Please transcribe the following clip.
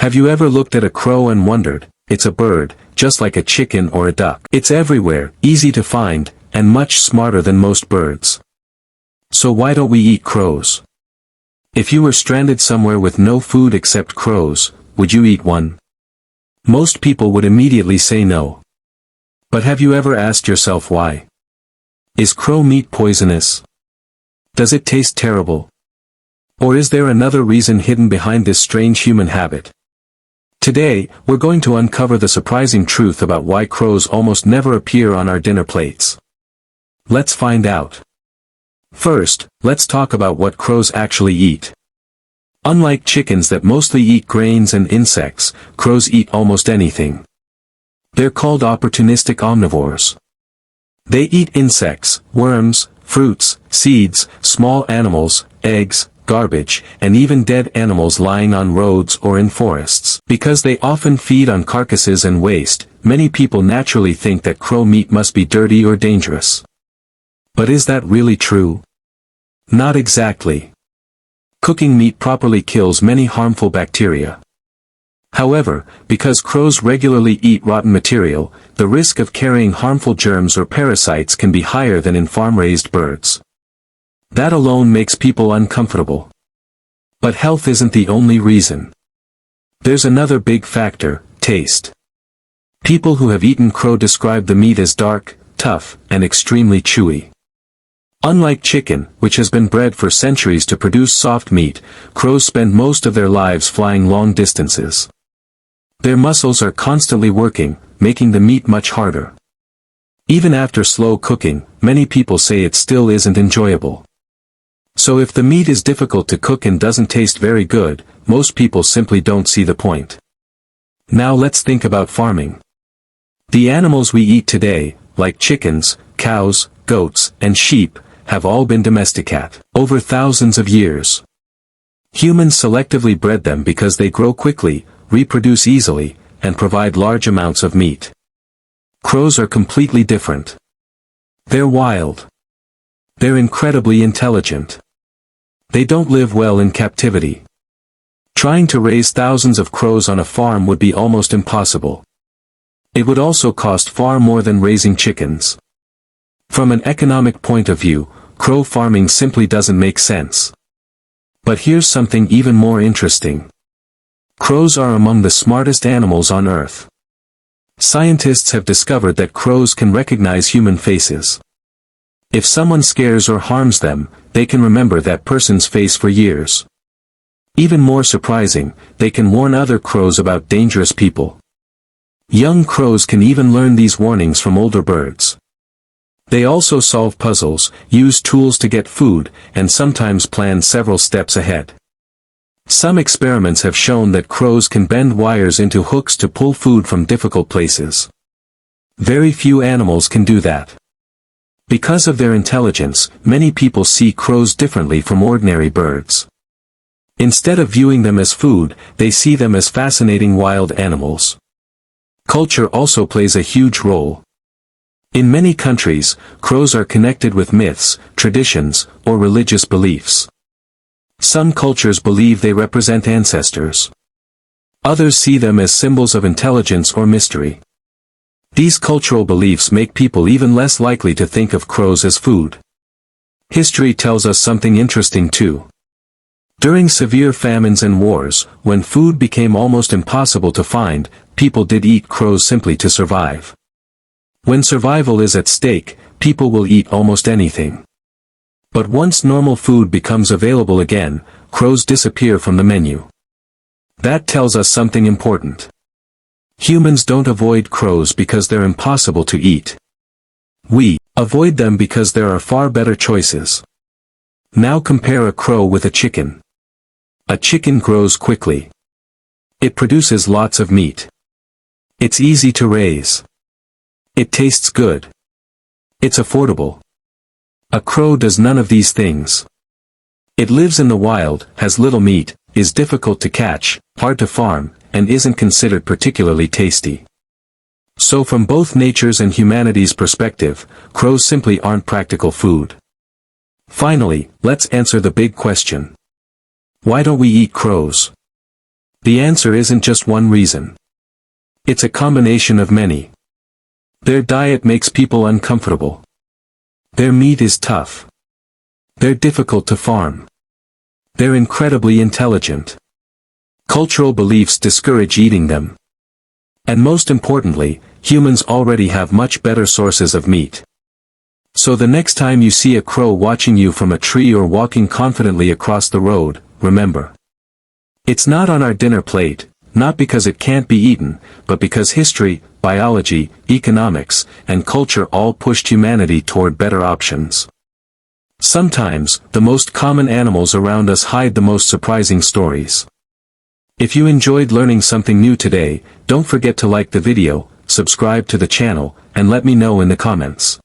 Have you ever looked at a crow and wondered, it's a bird, just like a chicken or a duck. It's everywhere, easy to find, and much smarter than most birds. So why don't we eat crows? If you were stranded somewhere with no food except crows, would you eat one? Most people would immediately say no. But have you ever asked yourself why? Is crow meat poisonous? Does it taste terrible? Or is there another reason hidden behind this strange human habit? Today, we're going to uncover the surprising truth about why crows almost never appear on our dinner plates. Let's find out. First, let's talk about what crows actually eat. Unlike chickens that mostly eat grains and insects, crows eat almost anything. They're called opportunistic omnivores. They eat insects, worms, fruits, seeds, small animals, eggs, garbage, and even dead animals lying on roads or in forests. Because they often feed on carcasses and waste, many people naturally think that crow meat must be dirty or dangerous. But is that really true? Not exactly. Cooking meat properly kills many harmful bacteria. However, because crows regularly eat rotten material, the risk of carrying harmful germs or parasites can be higher than in farm-raised birds. That alone makes people uncomfortable. But health isn't the only reason. There's another big factor, taste. People who have eaten crow describe the meat as dark, tough, and extremely chewy. Unlike chicken, which has been bred for centuries to produce soft meat, crows spend most of their lives flying long distances. Their muscles are constantly working, making the meat much harder. Even after slow cooking, many people say it still isn't enjoyable. So if the meat is difficult to cook and doesn't taste very good, most people simply don't see the point. Now let's think about farming. The animals we eat today, like chickens, cows, goats, and sheep, have all been domesticated over thousands of years. Humans selectively bred them because they grow quickly, reproduce easily, and provide large amounts of meat. Crows are completely different. They're wild. They're incredibly intelligent. They don't live well in captivity. Trying to raise thousands of crows on a farm would be almost impossible. It would also cost far more than raising chickens. From an economic point of view, crow farming simply doesn't make sense. But here's something even more interesting. Crows are among the smartest animals on Earth. Scientists have discovered that crows can recognize human faces. If someone scares or harms them, they can remember that person's face for years. Even more surprising, they can warn other crows about dangerous people. Young crows can even learn these warnings from older birds. They also solve puzzles, use tools to get food, and sometimes plan several steps ahead. Some experiments have shown that crows can bend wires into hooks to pull food from difficult places. Very few animals can do that. Because of their intelligence, many people see crows differently from ordinary birds. Instead of viewing them as food, they see them as fascinating wild animals. Culture also plays a huge role. In many countries, crows are connected with myths, traditions, or religious beliefs. Some cultures believe they represent ancestors. Others see them as symbols of intelligence or mystery. These cultural beliefs make people even less likely to think of crows as food. History tells us something interesting too. During severe famines and wars, when food became almost impossible to find, people did eat crows simply to survive. When survival is at stake, people will eat almost anything. But once normal food becomes available again, crows disappear from the menu. That tells us something important. Humans don't avoid crows because they're impossible to eat. We avoid them because there are far better choices. Now compare a crow with a chicken. A chicken grows quickly. It produces lots of meat. It's easy to raise. It tastes good. It's affordable. A crow does none of these things. It lives in the wild, has little meat, is difficult to catch, hard to farm, and isn't considered particularly tasty. So from both nature's and humanity's perspective, crows simply aren't practical food. Finally, let's answer the big question. Why don't we eat crows? The answer isn't just one reason. It's a combination of many. Their diet makes people uncomfortable. Their meat is tough. They're difficult to farm. They're incredibly intelligent. Cultural beliefs discourage eating them. And most importantly, humans already have much better sources of meat. So the next time you see a crow watching you from a tree or walking confidently across the road, remember. It's not on our dinner plate, not because it can't be eaten, but because history, biology, economics, and culture all pushed humanity toward better options. Sometimes, the most common animals around us hide the most surprising stories. If you enjoyed learning something new today, don't forget to like the video, subscribe to the channel, and let me know in the comments.